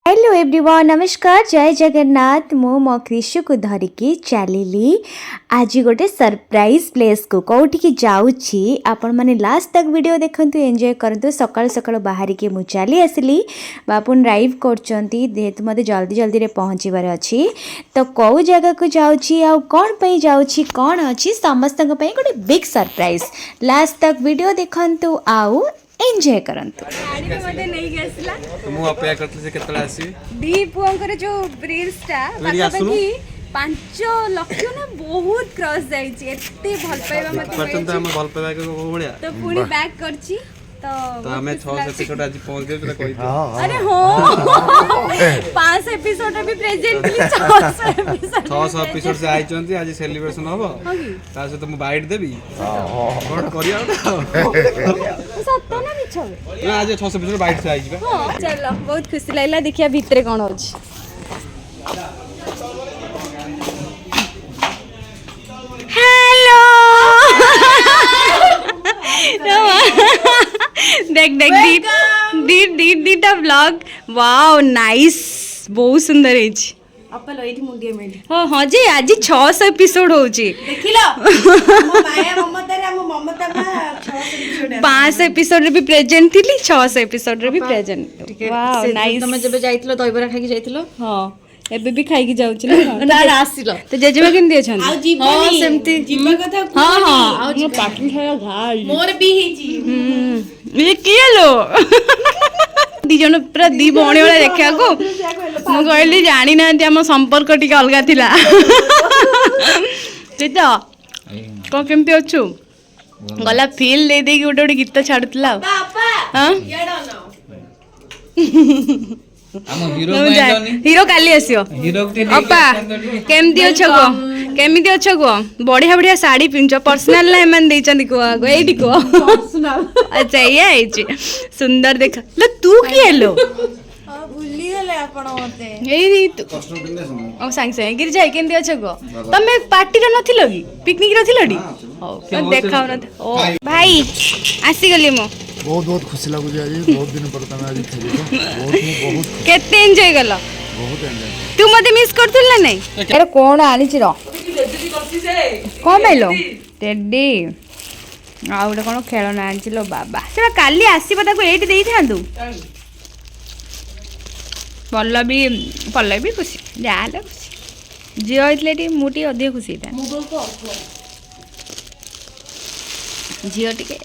Hello everyone नमस्कार जय जगन्नाथ मु मो कृषि को धरिकी चलिली आज गोटे सरप्राइज प्लेस को कौटी की जाऊँगी आपण मैंने लास्ट तक वीडियो देखंतु एंजॉय करंतु सकाळ सकाळ बाहर के मु चली आसली बापुन ड्राइव करचंती जेहेतु मते जल्दी जल्दी रे पहुँचबार अच्छी तो कौ जगह को जाऊँगी आ कौन पई जाऊँगी कौन अच्छी समस्त गोटे बिग सरप्राइज लास्ट तक वीडियो देखंतु आउ एंजॉय करंतु गाड़ी में मते नहीं गसला मु अपेक्षा करथि से केतला आसी दीप पुअंकर जो ब्रिज टा पाखापाखि 5 लाख ना बहुत क्रॉस जाई छी एते भल पाइबा मते परतंत हम भल पाइबा के बढ़िया तो पूरी बैक करची तो हमें 6 एपिसोड आज पहुंच गए तो कहि अरे हो 5 एपिसोड भी प्रेजेंट ली 600 एपिसोड से आई चंती आज सेलिब्रेशन होबो ता से तो मु बाइट देबी कोड करिया सत्य ना मिछ ना आज 600 एपिसोड बाइट से आई छी हां चलो बहुत खुशी लागला देखिया भीतर कोन होछ हेलो देख देख दीप दीप दीप दीटा व्लॉग वाओ नाइस बहुत सुंदर है अपल एठी मुंडिया मेडी हाँ हाँ जी आज 600 एपिसोड होची देखिलो हम माया ममता रे हम ममता बा 600 एपिसोड 5 एपिसोड रे भी प्रेजेंट थी 600 एपिसोड रे भी प्रेजेंट वाओ नाइस तमे जबे जाइतलो दहीबरा खाई जाइतलो हाँ एबे भी खाई की जाउची ना ना आसिलो तो जेजेबा केन दिए छन आ जीवनी सेमती जीवन कथा हाँ हाँ आ पार्किंग है घाल मोर भी हेची ये किए लो दी जन पूरा दी भौणी वाला देखा को मु कहली जानी ना आम संपर्क टिके अलगा थिला ठीक तो केमती अच्छु गला फील दे दे गोटे गोटे गीत छाड़ुतला हां हीरो काली आसियो अपा केमती अच्छो गो केमती अच्छो गो बढ़िया बढ़िया साड़ी पिंच पर्सनल ना एमन देचंदी को आगो एठी को अच्छा ये आइची सुंदर देख ल तू की हेलो भूली गले आपण मते एई तू ओ सांग से गिर जाय केमती अच्छो गो तमे पार्टी रो नथिलो की पिकनिक रो थिलोडी ओ देखाव न ओ भाई आसी गली मो बहुत बहुत खुशी लागु आज बहुत दिन पर तमे आज खेली बहुत केते एंजॉय गलो बहुत एंजॉय तू मते मिस करथिल ना नहीं अरे कोन आनी छि रो कोन पाइलो टेडी आ उडे कोन खेलना आनछिलो बाबा सेरा काली आसीबा ताको एठी देई थांदु पल्लवी खुशी जाले खुशी जियो इतलेटी मुटी अधिक खुशी था जियो टिके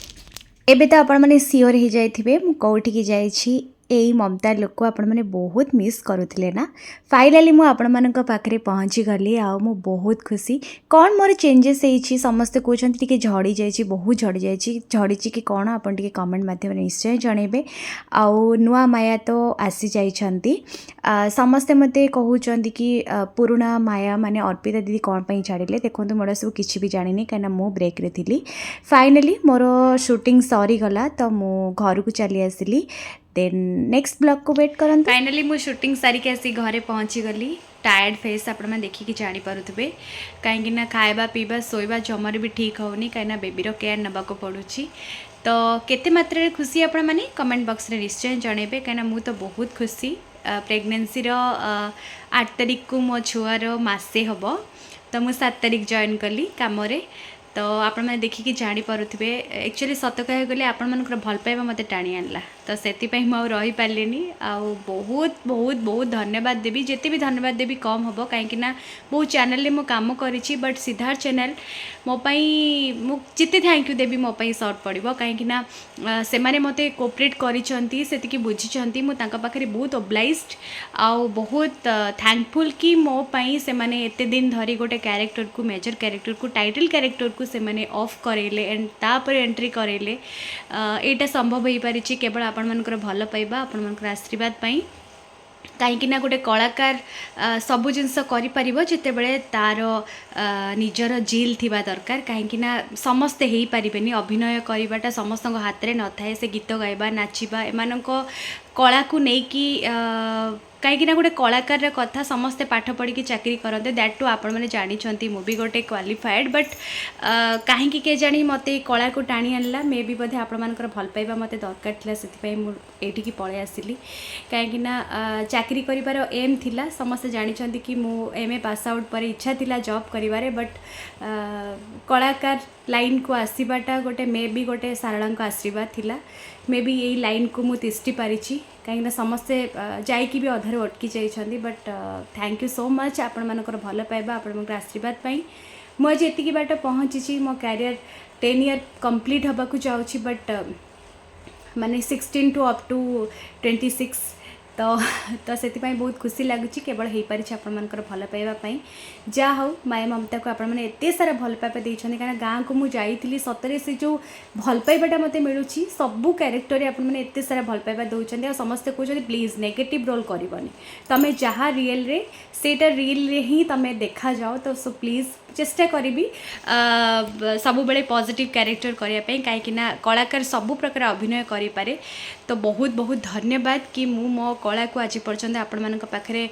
एबे तो आपण माने सियोर हो जाइथिबे मु कोठी की जाइछि एई ममता लोक को आपण माने बहुत मिस करुथिले ना फाइनली मु आपण मानक पाखरे पहुंची गली आ मु बहुत खुशी कौन मोर चेंजेस होईछि समस्त कहउछन टिके झड़ी जाइछि बहुत झड़ी जाइछि झड़ीछि कि कौन आपण टिके कमेंट माध्यम निश्चय जणेबे आ नुआ माया तो आसी जाइछंती समस्ते मते कहउछंती कि पुराना माया माने अर्पिता दीदी कौन पई छाड़िले देखंतु मोर सब किछि भी जानिनी काना मु ब्रेक रे थिली फाइनली मोर शूटिंग सरी गला तो मु घर को चली आसिली देन नेक्स्ट ब्लॉग को वेट करन फाइनली मु शूटिंग सारी के आसी घरे पहुंची गली टायर्ड फेस आपण में देखि कि जानि पारुथबे काहेकि ना खाइबा पीबा सोइबा जमर भी ठीक होनी काहेना बेबी रो केयर नबा को पड़ुची तो केते मात्रा रे खुशी आपण माने कमेंट बॉक्स रे निश्चय जणेबे काहेना मु तो बहुत खुशी प्रेगनेंसी रो 8 तारिख को मो छुआर मासे हबो तो मु 7 तारिख जॉइन कली काम रे तो आपण मैंने देखिकी जानी पारुथिबे एक्चुअली सत कह गले आपण मनकर भल पाइबा मते टाणी आनला तो सेति पई म रही पालेनी आ बहुत बहुत बहुत धन्यवाद देबी जेते भी धन्यवाद देबी कम हबो काहेकि ना बहुत चैनल ले मो काम करिछि बट सिद्धार्थ चैनल मो पई मु जिते थैंक यू देबी मो पई शॉर्ट पड़िबो काहेकि ना से माने मते कोऑपरेट करिसंती सेति कि बुझिसंती मु तांका पाखरे बहुत ऑब्लाइज्ड आ बहुत थैंकफुल कि मो पई से माने एते दिन धरी गोटे कैरेक्टर को मेजर कैरेक्टर को टाइटल कैरेक्टर को से माने ऑफ करेले एंड तापर एंट्री करेले एटा संभव हो पारि केवल आपण मनकर भल पाइबा आपण मनकर आशीर्वाद पाई कहीं ना गोटे कलाकार सबु जिनस करिपारिबो जेतेबेले तार निजर जिल थिबा दरकार कहीं ना समस्ते हेई पारिबेनी अभिनय करिबाटा समस्तक हाथ रे न थाए से गीत गाइबा नाचिबा एमानक कला को नहीं कहीं गोटे कलाकार कथा समस्ते पाठ पढ़ी चाकरी करते दैट टू आपण मैंने जानी मुझे गोटे क्वालिफाएड बट कहीं के जानी मत कला को टाणी आनला मे भी बोधे आपर भल पाइबा मत दरकार था से मुझे पलि आसली कहीं चाकरी कर एम थिला समस्ते जानी कि मु एमए पास आउट पर इच्छा थिला जॉब करिवारे बट कलाकार लाइन को आसवाटा गोटे मे भी गोटे सारला आशीर्वाद थिला मे भी यही लाइन को मुझे तिष्टि पारी कहीं समस्ते जाइकी भी अधार अटकी जाइछन्ति but thank you so much आपण मानकर भल पाइबा आपण आशीर्वाद पाई मुझे एतिकी बाट पहुँची मो कैरियर 10 ईयर कंप्लीट होगा जाऊँगी बट माने 16 टू अप टू 26 तो से बहुत खुशी लगुच केवल हो पारी आपर भल पाइबापी जहाँ हो माया ममता को आपण मैंने एत सारा भल पाइबा देछन्ति कारण गाँव को मुझे सतरे से जो भल पाइबाटा मत मिलूँ सबू क्यारेक्टर आप एत सारा भल पाइबा दौरान आ समस्ते कहते प्लीज नेगेटिव रोल करनी तुम्हें जहाँ रियल रे सेटा रियल रे ही तुम्हें देखा जाओ तो सो प्लीज चेष्टा करी सब बेले पॉजिटिव कैरेक्टर करने कहीं कलाकार सबू प्रकार अभिनय करें तो बहुत बहुत धन्यवाद कि मु मो कला को आज पर्यंत आपण मान पाखे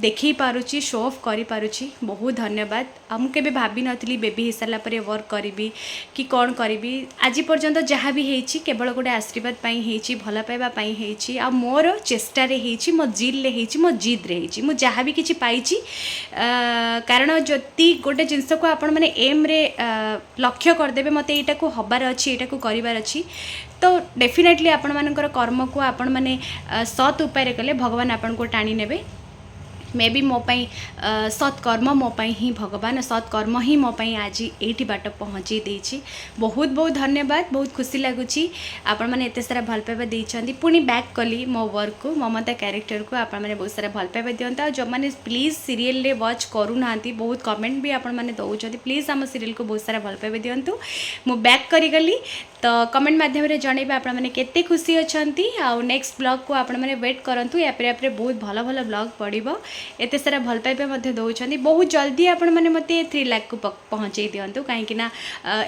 देखी पारुची शो ऑफ करी पारुची बहुत धन्यवाद मुझे भाभी नी बेबी हो सारा पर वर्क करी कि कौन करी आज पर्यंत जहाँ भी होती केवल गोटे आशीर्वाद होती भल पाइबापी आ मोर चेष्टा मो जिल मो जिद रे जहाँ भी किसी पाई कारण जदि गोटे जिनस को आपण मैंने एम रे लक्ष्य करदे मत यहाँ को हबार अच्छी यहाँ को करार अच्छी तो डेफिनेटली आपण मानकर कर्म को आपण मैंने सत उपाय कले भगवान आपण को टाणी नेबे मे भी मोपाई सत्कर्म मोपाई ही भगवान सत्कर्म ही मोपाई आज ये बाट पहुँची देछि बहुत बहुत धन्यवाद बहुत खुशी लगुच आपण मैंने एत सारा भल पाइबा देइछन्ति पुणी बैक कली मो वर्क को ममता कैरेक्टर को आपण मैंने बहुत सारा भल पाइबा दियंता जो मैंने प्लीज सीरियल रे वॉच करूना बहुत कमेंट भी आपण मैंने दौरान प्लीज आम सीरियल को बहुत सारा भल पाइबा दियंतु मु बैक करी गली तो कमेंट माध्यम जनइबे आपण मैंने केते खुशी अछंती आ नेक्स्ट ब्लॉग को आपण मैंने वेट करंतु या बहुत भल भल ब्लॉग पड़िबो एते सारा भल पाइबा दौरान बहुत जल्दी आपण मैंने मत 3 लाख को पहुँचे दिंतु कहीं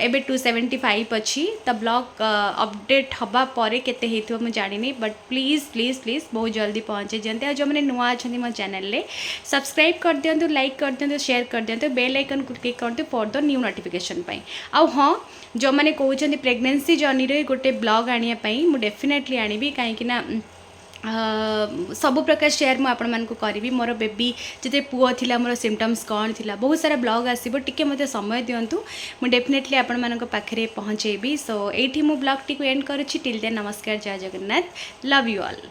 एबे 275 अच्छी तो ब्लॉग अपडेट हवा पर केते हेतु मैं जानी बट प्लीज प्लीज प्लीज बहुत जल्दी पहुँचे दिंते जो मैंने नुआ अच्छा मो चैनल रे सब्सक्राइब कर दिंतु लाइक कर दिंतु शेयर कर दिंतु बेल आइकन को क्लिक करते फॉर द न्यू नोटिफिकेशन पाई आ हाँ जो मैंने कहते प्रेगनेंसी जर्नी रे गोटे ब्लॉग आने मुझे डेफिनेटली आनी कहीं सब प्रकार शेयर मुझे आपण मानक करी मोर बेबी जिते पुओ थिला मोर सिम्पटम्स कौन थिला बहुत सारा ब्लॉग आसो टिके मते समय दिंतु मुझे डेफिनेटली आपण मानक पाखे पहुँचेबी सो ये मु ब्लॉग टी एंड करुच्ची टिल देन नमस्कार जय जगन्नाथ लव यू ऑल।